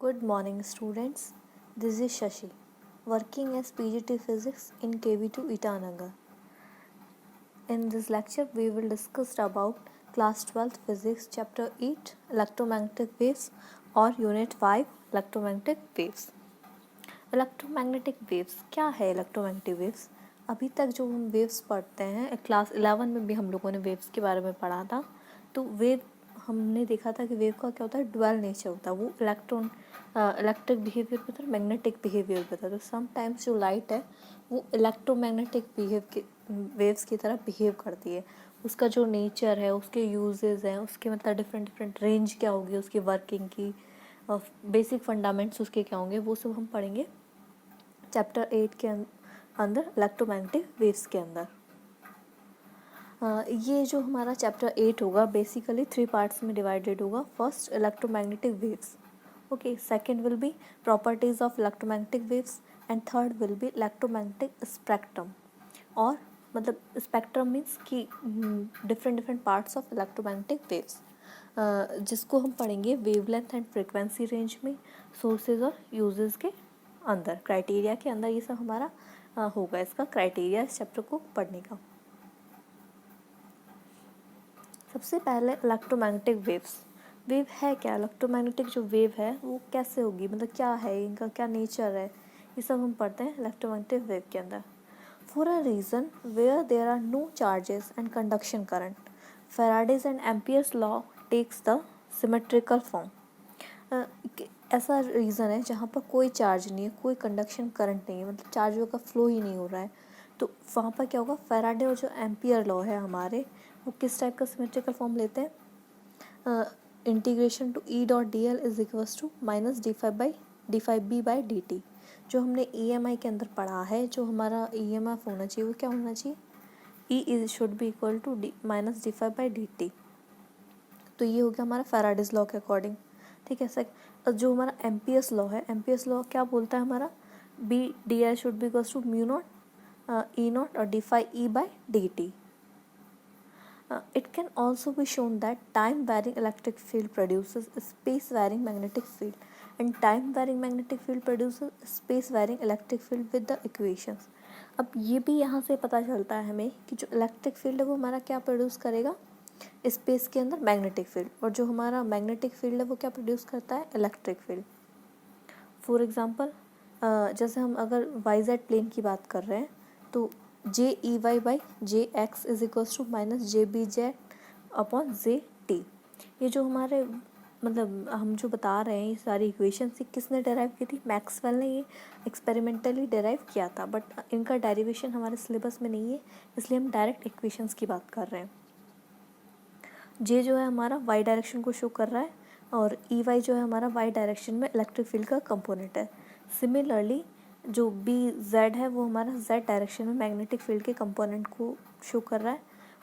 Good morning, students. This is Shashi, working as PGT Physics in KV2 Itanagar. In this lecture, we will discuss about Class 12th Physics, Chapter 8, Electromagnetic Waves, or Unit 5, Electromagnetic Waves. Electromagnetic waves क्या है? Electromagnetic waves अभी तक जो हम waves पढ़ते हैं, class 11 में भी हम लोगों ने वेव्स के बारे में पढ़ा था। तो वेव हमने देखा था कि वेव का क्या होता है, ड्वेल नेचर होता है। वो इलेक्ट्रिक बिहेवियर पे था, मैग्नेटिक बिहेवियर पे था। तो समटाइम्स जो लाइट है वो इलेक्ट्रोमैग्नेटिक वेव्स की तरह बिहेव करती है। उसका जो नेचर है, उसके यूजेस हैं, उसके मतलब डिफरेंट रेंज क्या होगी उसकी वर्किंग की, और बेसिक फंडामेंट्स उसके क्या होंगे, वो सब हम पढ़ेंगे चैप्टर 8 के अंदर, इलेक्ट्रोमैग्नेटिक वेव्स के अंदर। ये जो हमारा चैप्टर 8 होगा बेसिकली 3 पार्ट्स में डिवाइडेड होगा। First, electromagnetic waves, okay. Second will be properties of electromagnetic waves and third will be electromagnetic spectrum. और मतलब स्पेक्ट्रम मीन्स कि different parts of electromagnetic waves, जिसको हम पढ़ेंगे वेवलेंथ एंड फ्रिक्वेंसी रेंज में, sources और यूजेस के अंदर, क्राइटेरिया के अंदर। ये सब हमारा होगा इसका क्राइटेरिया इस चैप्टर को पढ़ने का। सबसे पहले इलेक्ट्रोमैग्नेटिक वेव्स। वेव है क्या? इलेक्ट्रोमैग्नेटिक जो वेव है वो कैसे होगी, मतलब क्या है, इनका क्या नेचर है, ये सब हम पढ़ते हैं इलेक्ट्रोमैग्नेटिक वेव के अंदर। For a reason where there are no charges and conduction current, Faraday's and Ampere's law takes the symmetrical form. ऐसा रीज़न है जहाँ पर कोई चार्ज नहीं है, कोई कंडक्शन करंट नहीं है, मतलब चार्जों का फ्लो ही नहीं हो रहा है। तो वहाँ पर क्या होगा, फैराडे और जो एम्पियर लॉ है हमारे, वो किस टाइप का सिमेट्रिकल फॉर्म लेते हैं? Integration to E dot D L is equals to minus D five B by D T. जो हमने ई एम आई के अंदर पढ़ा है, जो हमारा ई एम एफ होना चाहिए वो क्या होना चाहिए, E is should be equal to D minus D five by D T. तो ये हो गया हमारा फैराडेज लॉ के अकॉर्डिंग, ठीक है सर। जो हमारा एम्पियर्स लॉ है, एम्पियर्स लॉ क्या बोलता है हमारा, B D L should be equals to mu not E not और D five E by D T. It can also be shown that time varying electric field produces space varying magnetic field and time varying magnetic field produces space varying electric field with the equations. अब ये भी यहाँ से पता चलता है हमें कि जो इलेक्ट्रिक फील्ड है वो हमारा क्या प्रोड्यूस करेगा, स्पेस के अंदर मैग्नेटिक फील्ड, और जो हमारा मैग्नेटिक फील्ड है वो क्या प्रोड्यूस करता है, इलेक्ट्रिक फील्ड। फॉर एग्जांपल, जैसे हम अगर वाई जेड प्लेन की बात कर रहे हैं तो J E Y by J X is equals to minus J B Z upon J T. ये जो हमारे मतलब हम जो बता रहे हैं ये सारी इक्वेशन ये किसने डेराइव की थी, मैक्सवेल ने ये एक्सपेरिमेंटली डेराइव किया था, बट इनका डेरिवेशन हमारे सिलेबस में नहीं है, इसलिए हम डायरेक्ट इक्वेशंस की बात कर रहे हैं। जे जो है हमारा वाई डायरेक्शन को शो कर रहा है और ई वाई जो है हमारा वाई डायरेक्शन में इलेक्ट्रिक फील्ड का कंपोनेंट है। सिमिलरली जो बी जेड है वो हमारा जेड डायरेक्शन में मैग्नेटिक फील्ड के कंपोनेंट को शो कर रहा है,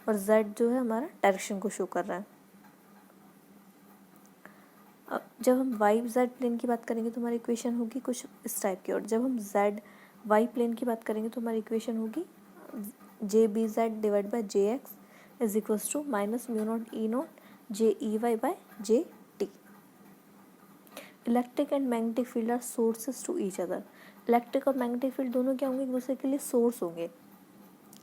और जेड जो है हमारा डायरेक्शन को शो कर रहा है। अब जब हम वाई जेड प्लेन की बात करेंगे तो हमारी इक्वेशन होगी कुछ इस टाइप की, और जब हम जेड वाई प्लेन की बात करेंगे तो हमारी इक्वेशन होगी J B Z divide by J X is equals to minus mu not E naught J E Y by J T. Electric and magnetic field are sources to each other. Electric और magnetic field दोनों क्या होंगे, एक दूसरे के लिए source होंगे।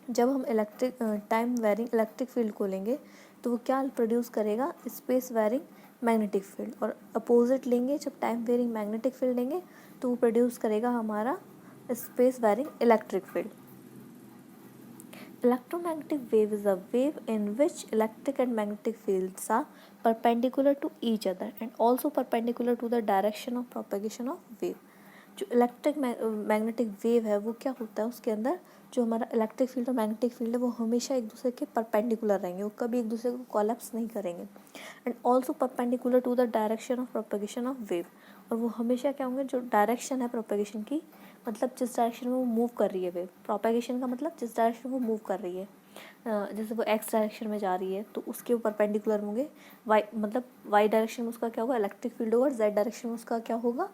जब हम electric time varying electric field को लेंगे तो वो क्या प्रोड्यूस करेगा, स्पेस वेरिंग मैग्नेटिक फील्ड, और अपोजिट लेंगे जब टाइम वेरिंग मैग्नेटिक फील्ड लेंगे तो वो प्रोड्यूस करेगा हमारा space varying electric field. Electromagnetic wave is a wave in which electric and magnetic fields are perpendicular to each other and also perpendicular to the direction of propagation of wave. जो electric magnetic wave है वो क्या होता है, उसके अंदर जो हमारा इलेक्ट्रिक फील्ड और मैग्नेटिक फील्ड है वो हमेशा एक दूसरे के परपेंडिकुलर रहेंगे, वो कभी एक दूसरे को कोलैप्स नहीं करेंगे, and also perpendicular to the direction of propagation of wave. और वो हमेशा क्या होंगे, जो डायरेक्शन है प्रोपेगेशन की, मतलब जिस डायरेक्शन में वो मूव कर रही है वेव, प्रोपेगेशन का मतलब जिस डायरेक्शन में वो मूव कर रही है, जैसे वो एक्स डायरेक्शन में जा रही है तो उसके वो परपेंडिकुलर होंगे। वाई मतलब वाई डायरेक्शन में उसका क्या होगा, इलेक्ट्रिक फील्ड होगा, और जेड डायरेक्शन में उसका क्या होगा,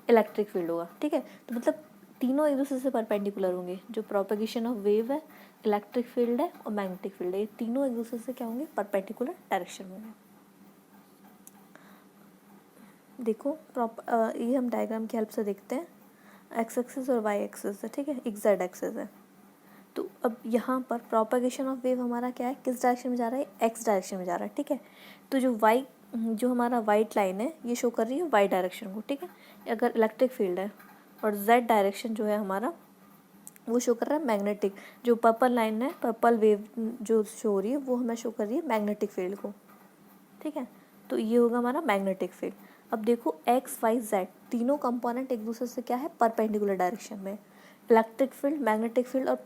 इलेक्ट्रिक फील्ड होगा, ठीक है। तो मतलब तीनों एक दूसरे से परपेंडिकुलर होंगे, जो प्रोपेगेशन ऑफ वेव है, इलेक्ट्रिक फील्ड है और मैग्नेटिक फील्ड है, ये तीनों एक दूसरे से क्या होंगे, परपेंडिकुलर डायरेक्शन में होंगे। देखो ये हम डायग्राम की हेल्प से देखते हैं, एक्स एक्सिस और वाई एक्सिस है, ठीक है, एक जेड एक्सिस है। तो अब यहाँ पर प्रोपगेशन ऑफ वेव हमारा क्या है, किस डायरेक्शन में जा रहा है, एक्स डायरेक्शन में जा रहा है, ठीक है। तो जो हमारा वाइट लाइन है ये शो कर रही है वाई डायरेक्शन को, ठीक है, अगर इलेक्ट्रिक फील्ड है। और जेड डायरेक्शन जो है हमारा वो शो कर रहा है मैग्नेटिक, जो पर्पल लाइन है, पर्पल वेव जो शो हो रही है वो हमें शो कर रही है मैग्नेटिक फील्ड को, ठीक है। तो ये होगा हमारा मैग्नेटिक फील्ड। अब देखो एक्स वाई जेड तीनों कंपोनेंट एक दूसरे से क्या है, परपेंडिकुलर डायरेक्शन में। इलेक्ट्रिक फील्ड, मैग्नेटिक फील्ड और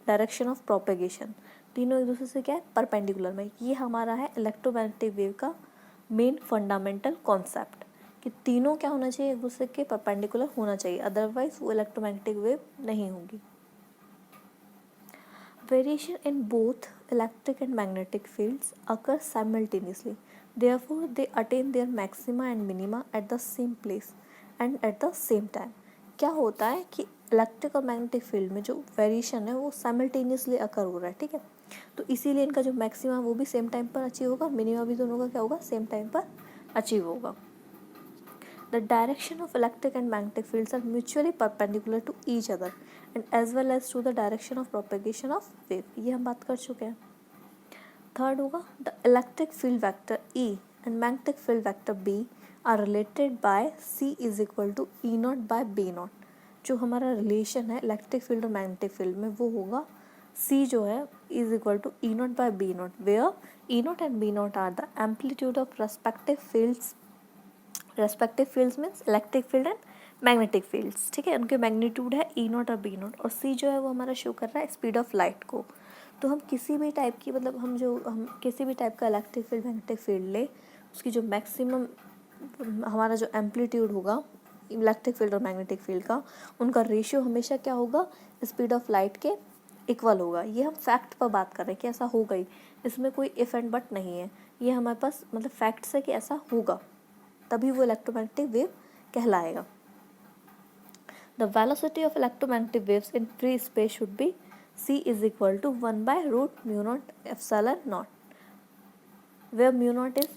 डायरेक्शन ऑफ प्रोपेगेशन तीनों एक दूसरे से क्या है, परपेंडिकुलर में। ये हमारा है इलेक्ट्रोमैग्नेटिक वेव का मेन फंडामेंटल कॉन्सेप्ट, कि तीनों क्या होना चाहिए, एक दूसरे के परपेंडिकुलर होना चाहिए, अदरवाइज वो इलेक्ट्रोमैग्नेटिक वेव नहीं होगी। Variation in both electric and magnetic fields occur simultaneously. Therefore, they attain their maxima and minima at the same place and at the same time. क्या होता है कि इलेक्ट्रिक और मैग्नेटिक फील्ड में जो वेरिएशन है वो साइमल्टेनियसली अकर हो रहा है, ठीक है। तो इसीलिए इनका जो मैक्सिमा वो भी सेम टाइम पर अचीव होगा, मिनिमा भी दोनों का क्या होगा, सेम टाइम पर अचीव होगा। The direction of electric and magnetic fields are mutually perpendicular to each other and as well as to the direction of propagation of wave. ये हम बात कर चुके हैं। थर्ड होगा the electric field vector E and magnetic field vector B are related by C is equal to E naught by B naught. जो हमारा relation है इलेक्ट्रिक फील्ड और मैग्नेटिक फील्ड में वो होगा C जो है is equal to E naught by B naught, where E naught and B naught are the amplitude of respective fields means electric field and magnetic fields, ठीक है। उनके magnitude है ई नॉट और बी नॉट, और सी जो है वो हमारा शो कर रहा है स्पीड ऑफ लाइट को। तो हम किसी भी टाइप की मतलब हम किसी भी टाइप का इलेक्ट्रिक फील्ड मैग्नेटिक फील्ड ले, उसकी जो मैक्सिमम हमारा जो एम्पलीट्यूड होगा इलेक्ट्रिक फील्ड और मैग्नेटिक फील्ड का, उनका रेशियो हमेशा क्या होगा, स्पीड ऑफ लाइट के इक्वल होगा। ये हम फैक्ट पर बात कर रहे हैं कि ऐसा होगा ही, इसमें कोई इफ एंड बट नहीं है, ये हमारे पास मतलब फैक्ट्स है कि ऐसा होगा, तभी वो इलेक्ट्रोमैग्नेटिक वेव कहलाएगा। The velocity of electromagnetic waves in free space should be c is equal to 1/√μ0 epsilon naught, where μ0 is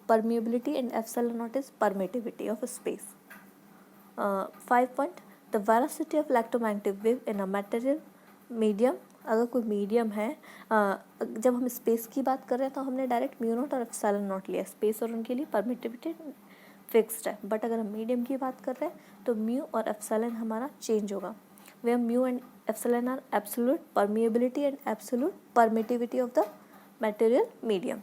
permeability and epsilon naught is permittivity of space. 5 point, the velocity of electromagnetic wave in a material medium, अगर कोई medium है, जब हम space की बात कर रहे हैं तो हमने डायरेक्ट म्यू नॉट और एप्सिलॉन नॉट लिया, स्पेस और उनके लिए परमिटिविटी फिक्स्ड है। बट अगर हम मीडियम की बात कर रहे हैं तो म्यू और एप्सिलॉन हमारा चेंज होगा, where mu and epsilon are absolute permeability and absolute permittivity of the material medium.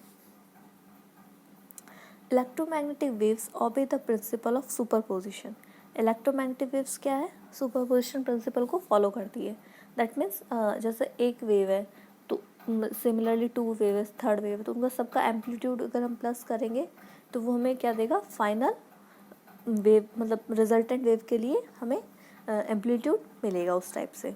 Electromagnetic waves obey the principle of superposition. Electromagnetic waves क्या है, सुपरपोजिशन प्रिंसिपल को फॉलो करती है। दैट मीन्स जैसे एक वेव है तो सिमिलरली टू वेव है, थर्ड वेव है, तो उनका सबका एम्पलीट्यूड अगर हम प्लस करेंगे तो वो हमें क्या देगा, फाइनल वेव मतलब रिजल्टेंट वेव के लिए हमें एम्पलीट्यूड मिलेगा उस टाइप से।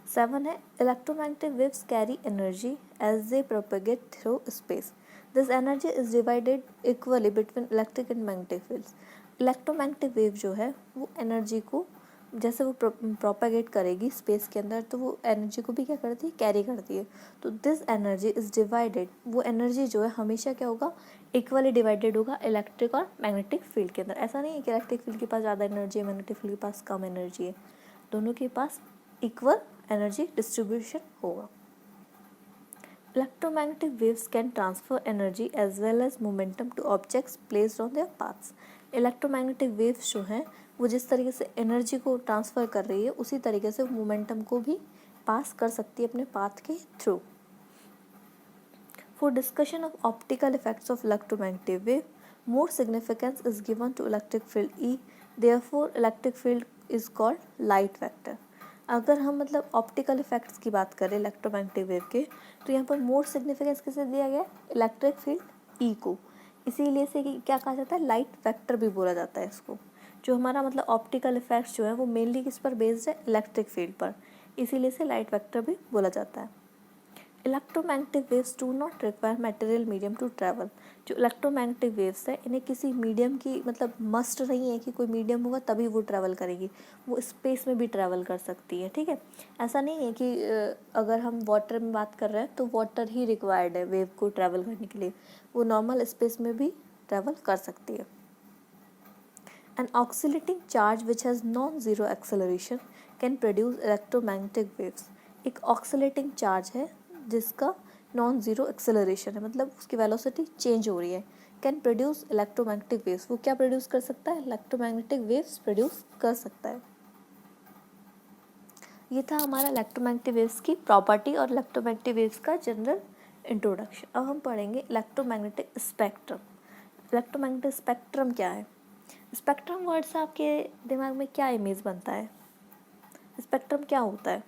7 है electromagnetic waves carry energy as they propagate through space. This energy is divided equally between electric and magnetic fields. Electromagnetic wave जो है वो एनर्जी को जैसे वो प्रोपेगेट करेगी स्पेस के अंदर तो वो एनर्जी को भी क्या करती है, कैरी करती है। तो दिस एनर्जी इज डिवाइडेड, वो एनर्जी जो है हमेशा क्या होगा, इक्वली डिवाइडेड होगा इलेक्ट्रिक और मैग्नेटिक फील्ड के अंदर। ऐसा नहीं है कि इलेक्ट्रिक फील्ड के पास ज़्यादा एनर्जी है, मैग्नेटिक फील्ड के पास कम एनर्जी है, दोनों के पास इक्वल एनर्जी डिस्ट्रीब्यूशन होगा। Electromagnetic waves can transfer energy as well as momentum to objects placed on their paths. Electromagnetic waves जो हैं वो जिस तरीके से एनर्जी को ट्रांसफ़र कर रही है उसी तरीके से मोमेंटम को भी पास कर सकती है अपने पाथ के through. For discussion of optical effects of electromagnetic wave, more significance is given to electric field E, therefore electric field is called light vector. अगर हम मतलब ऑप्टिकल इफेक्ट्स की बात करें इलेक्ट्रोमैग्नेटिक वेव के, तो यहाँ पर मोर सिग्निफिकेंस किसे दिया गया, इलेक्ट्रिक फील्ड ई को, इसीलिए से क्या कहा जाता है, लाइट वेक्टर भी बोला जाता है इसको। जो हमारा मतलब ऑप्टिकल इफेक्ट्स जो है वो मेनली किस पर बेस्ड है, इलेक्ट्रिक फील्ड पर, इसीलिए से लाइट वेक्टर भी बोला जाता है। Electromagnetic waves do not require material medium to travel. जो इलेक्ट्रोमैग्नेटिक वेव्स है इन्हें किसी मीडियम की मतलब मस्ट नहीं है कि कोई मीडियम होगा तभी वो ट्रैवल करेगी, वो स्पेस में भी ट्रैवल कर सकती है, ठीक है। ऐसा नहीं है कि अगर हम वाटर में बात कर रहे हैं तो वाटर ही रिक्वायर्ड है वेव को ट्रैवल करने के लिए, वो नॉर्मल स्पेस में भी ट्रैवल कर सकती है। An oscillating charge which has non-zero acceleration can produce electromagnetic waves. एक oscillating charge है जिसका non-zero acceleration है, मतलब उसकी velocity change हो रही है, can produce electromagnetic waves. वो क्या produce कर सकता है? electromagnetic waves produce कर सकता है। ये था हमारा इलेक्ट्रोमैग्नेटिक वेव्स की प्रॉपर्टी और इलेक्ट्रोमैग्नेटिक वेव्स का जनरल इंट्रोडक्शन। अब हम पढ़ेंगे इलेक्ट्रोमैग्नेटिक स्पेक्ट्रम। इलेक्ट्रोमैग्नेटिक स्पेक्ट्रम क्या है? स्पेक्ट्रम वर्ड से आपके दिमाग में क्या इमेज बनता है? स्पेक्ट्रम क्या होता है?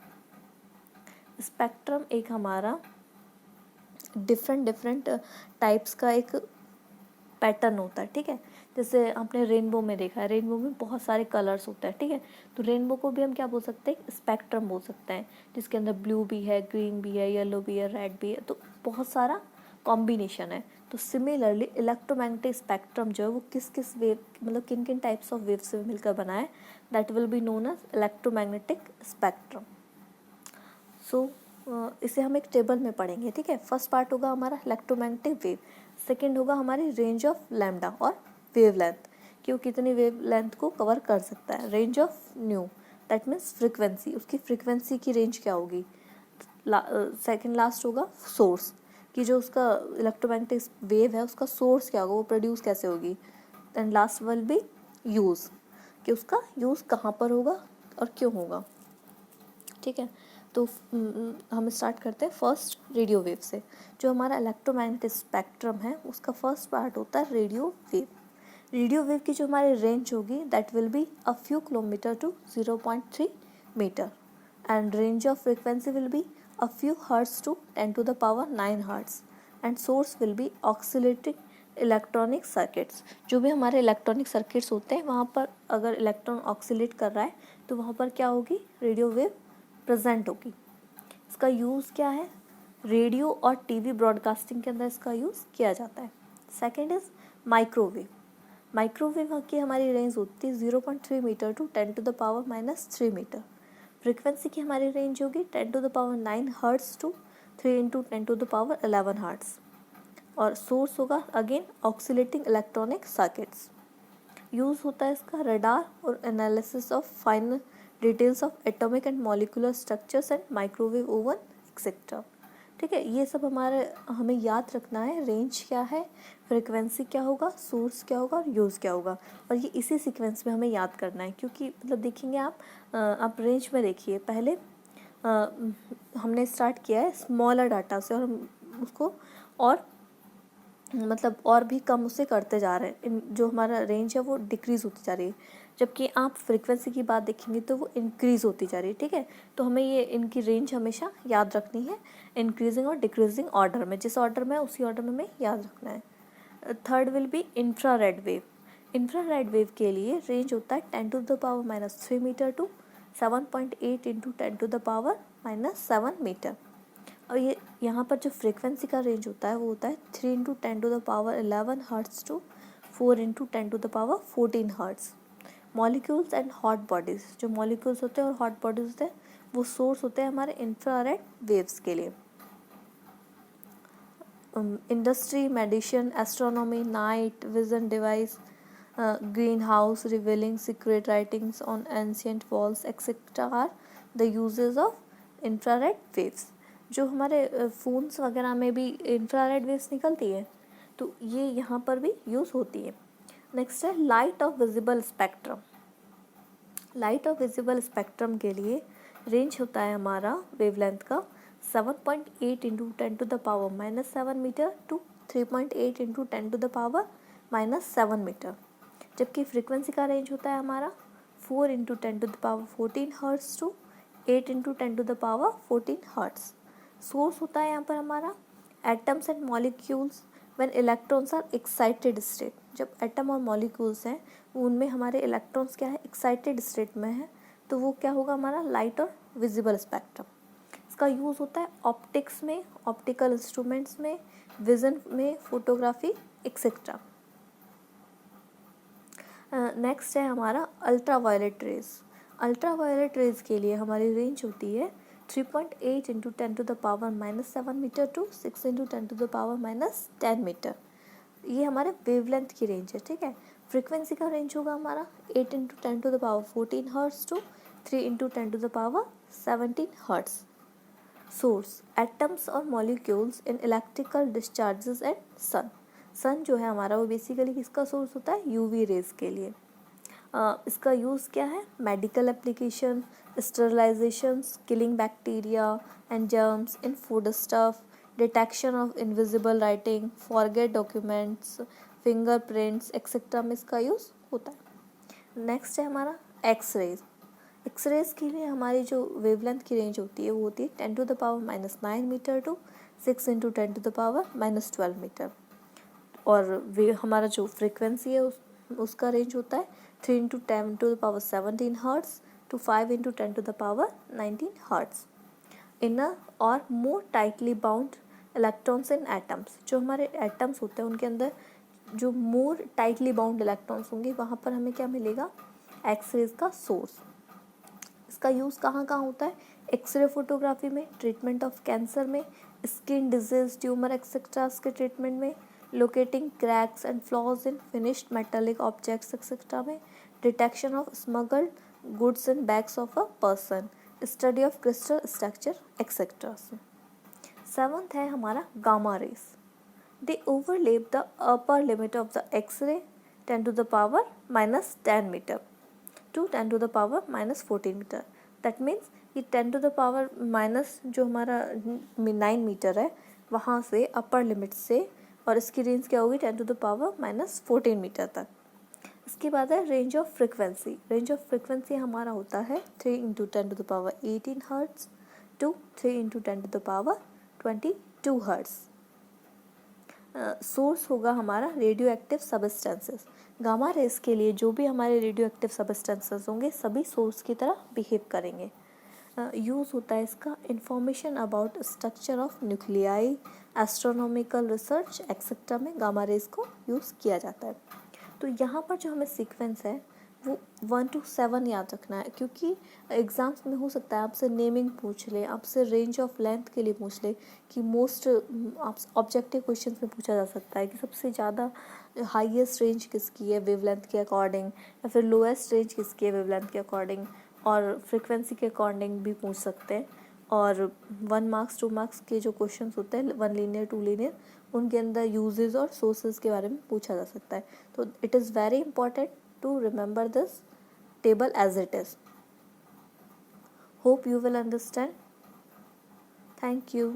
स्पेक्ट्रम एक हमारा डिफरेंट टाइप्स का एक पैटर्न होता है, ठीक है। जैसे आपने रेनबो में देखा है, रेनबो में बहुत सारे कलर्स होते हैं, ठीक है। तो रेनबो को भी हम क्या बोल सकते हैं? स्पेक्ट्रम बोल सकते हैं, जिसके अंदर ब्लू भी है, ग्रीन भी है, येलो भी है, रेड भी है, तो बहुत सारा कॉम्बिनेशन है। तो सिमिलरली इलेक्ट्रोमैग्नेटिक स्पेक्ट्रम जो है वो किस किस वेव, मतलब किन किन टाइप्स ऑफ वेव से मिलकर बना है, that will be known as electromagnetic spectrum. So इसे हम एक टेबल में पढ़ेंगे, ठीक है। फर्स्ट पार्ट होगा हमारा इलेक्ट्रोमैग्नेटिक वेव, सेकेंड होगा हमारी रेंज ऑफ लैम्डा और वेव लेंथ, कि वो कितनी वेव लेंथ को कवर कर सकता है। Range of new, that means frequency, उसकी फ्रिक्वेंसी की रेंज क्या होगी। सेकेंड लास्ट होगा सोर्स, कि जो उसका इलेक्ट्रोमैग्नेटिक वेव है उसका सोर्स क्या होगा, वो प्रोड्यूस कैसे होगी। And last will be use, कि उसका यूज़ कहाँ पर होगा और क्यों होगा, ठीक है। तो हम स्टार्ट करते हैं फर्स्ट रेडियो वेव से। जो हमारा इलेक्ट्रोमैग्नेटिक स्पेक्ट्रम है उसका फर्स्ट पार्ट होता है रेडियो वेव। रेडियो वेव की जो हमारी रेंज होगी that will be a few kilometre to 0.3 metre, and range of frequency will be a few hertz to 10⁹ hertz, and source will be oscillating electronic circuits. जो भी हमारे electronic circuits होते हैं वहाँ पर अगर इलेक्ट्रॉन ऑक्सीलेट कर रहा है तो वहाँ पर क्या होगी, रेडियो वेव प्रेजेंट होगी। इसका यूज़ क्या है? रेडियो और टीवी ब्रॉडकास्टिंग के अंदर इसका यूज़ किया जाता है। Second is microwave. माइक्रोवेव की हमारी रेंज होती है 0.3 मीटर टू 10⁻³ मीटर। फ्रीक्वेंसी की हमारी रेंज होगी 10⁹ हर्ट्ज टू 3 × 10⁻11 हर्ट्ज, और सोर्स होगा again oscillating electronic circuits. Use होता है इसका रडार और analysis of final details of atomic and molecular structures and microwave oven etcetera, ठीक है। ये सब हमें याद रखना है। रेंज क्या है, फ्रिक्वेंसी क्या होगा, सोर्स क्या होगा और यूज़ क्या होगा, और ये इसी सीक्वेंस में हमें याद करना है। क्योंकि मतलब देखेंगे आप रेंज में देखिए, पहले हमने स्टार्ट किया है स्मॉलर डाटा से और हम उसको और मतलब और भी कम उससे करते जा रहे हैं। जो हमारा रेंज है वो डिक्रीज़ होती जा रही है, जबकि आप फ्रीक्वेंसी की बात देखेंगे तो वो इंक्रीज़ होती जा रही है, ठीक है। तो हमें ये इनकी रेंज हमेशा याद रखनी है, इंक्रीजिंग और डिक्रीजिंग ऑर्डर में। जिस ऑर्डर में उसी ऑर्डर में हमें याद रखना है। Third will be infrared wave. Infrared wave के लिए रेंज होता है 10⁻³ मीटर टू 7.8 × 10⁻⁻7 मीटर। और ये यहाँ पर जो फ्रीक्वेंसी का रेंज होता है वो होता है 3 × 10⁻11 hertz to 4 × 10⁻14 hertz. Molecules and hot bodies, जो मॉलिक्यूल्स होते हैं और हॉट बॉडीज़ होते हैं वो सोर्स होते हैं हमारे इंफ्रारेड वेव्स के लिए। Industry, medicine, astronomy, night vision device, green house revealing secret writings on ancient walls etcetera are the uses of infrared waves. जो हमारे फ़ोन्स वगैरह में भी इंफ्रारेड वेव्स निकलती है तो ये यहाँ पर भी यूज़ होती है। नेक्स्ट है light of visible spectrum. Light of visible spectrum के लिए रेंज होता है हमारा वेवलेंथ का 7.8 × 10⁻⁻7 मीटर टू 3.8 × 10⁻⁻7 मीटर, जबकि फ्रीक्वेंसी का रेंज होता है हमारा 4 × 10⁻14 हर्ट्ज टू 8 × 10⁻14 हर्ट्ज। सोर्स होता है यहाँ पर हमारा atoms and molecules when electrons are excited state. जब एटम और मॉलिक्यूल्स हैं उनमें हमारे इलेक्ट्रॉन्स क्या है, एक्साइटेड स्टेट में है, तो वो क्या होगा हमारा लाइट और विजिबल स्पेक्ट्रम। इसका यूज़ होता है ऑप्टिक्स में, ऑप्टिकल इंस्ट्रूमेंट्स में, विजन में, फोटोग्राफी एक्सेट्रा। नेक्स्ट है हमारा ultra violet rays. Ultra violet rays के लिए हमारी रेंज होती है 3.8 × 10⁻⁻7 मीटर टू 6 × 10⁻⁻10 मीटर। ये हमारे वेवलेंथ की रेंज है, ठीक है। फ्रीक्वेंसी का रेंज होगा हमारा 8 into 10⁻14 hertz to 3 into 10⁻17 hertz. Source atoms और molecules in electrical discharges and sun. Sun जो है हमारा वो बेसिकली किसका सोर्स होता है, यूवी रेज के लिए। इसका यूज़ क्या है, medical application, sterilizations, killing bacteria and germs in food stuff, detection of invisible writing, forged documents, fingerprints etcetera में इसका यूज़ होता है। नेक्स्ट है हमारा एक्सरेज। एक्सरेज के लिए हमारी जो वेवलेंथ की रेंज होती है वो होती है 10⁻⁹ मीटर टू 6 इंटू 10⁻12 मीटर। और वे हमारा जो फ्रीक्वेंसी है उसका रेंज होता है 3 into 10⁻17 hertz to 5 into 10⁻19 hertz. Inner और more tightly bound electrons in atoms. जो हमारे एटम्स होते हैं उनके अंदर जो मोर टाइटली बाउंड इलेक्ट्रॉन्स होंगे वहाँ पर हमें क्या मिलेगा, एक्सरेज का सोर्स। इसका यूज़ कहाँ कहाँ होता है, एक्सरे फोटोग्राफी में, ट्रीटमेंट ऑफ कैंसर में, स्किन डिजीज, ट्यूमर एक्सेट्रास के ट्रीटमेंट में, locating cracks and flaws in finished metallic objects etcetera में, detection of smuggled goods in bags of a person, study of crystal structure etcetera. Seventh है हमारा gamma rays. They overlap the upper limit of the X-ray 10⁻⁻10 metre to 10⁻⁻14 metre. That means ये 10⁻⁻ जो हमारा 9 metre है वहाँ से upper limit से, और इसकी रेंज क्या होगी 10⁻⁻14 मीटर तक। इसके बाद है range of frequency. Range of frequency हमारा होता है 3 into 10⁻18 hertz to 3 into 10⁻22 hertz. Source होगा हमारा radio active substances. Gamma rays के लिए जो भी हमारे रेडियो एक्टिव सबस्टेंसेस होंगे सभी सोर्स की तरह बिहेव करेंगे। यूज़ होता है इसका information about structure of nuclei, astronomical research etcetera में गामा रेस को यूज़ किया जाता है। तो यहाँ पर जो हमें सीक्वेंस है वो 1 to 7 याद रखना है, क्योंकि एग्ज़ाम्स में हो सकता है आपसे नेमिंग पूछ ले, आपसे रेंज ऑफ लेंथ के लिए पूछ ले, कि मोस्ट ऑब्जेक्टिव क्वेश्चन में पूछा जा सकता है कि सबसे ज़्यादा हाईएस्ट रेंज किसकी है वेवलेंथ के अकॉर्डिंग, या फिर लोएस्ट रेंज किसकी है वेवलेंथ के अकॉर्डिंग, और फ्रिक्वेंसी के अकॉर्डिंग भी पूछ सकते हैं। और 1 मार्क्स 2 मार्क्स के जो क्वेश्चंस होते हैं 1 लीनियर 2 लीनियर, उनके अंदर यूजेस और सोर्सेज के बारे में पूछा जा सकता है। तो it is very important to remember this table as it is. Hope you will understand. Thank you.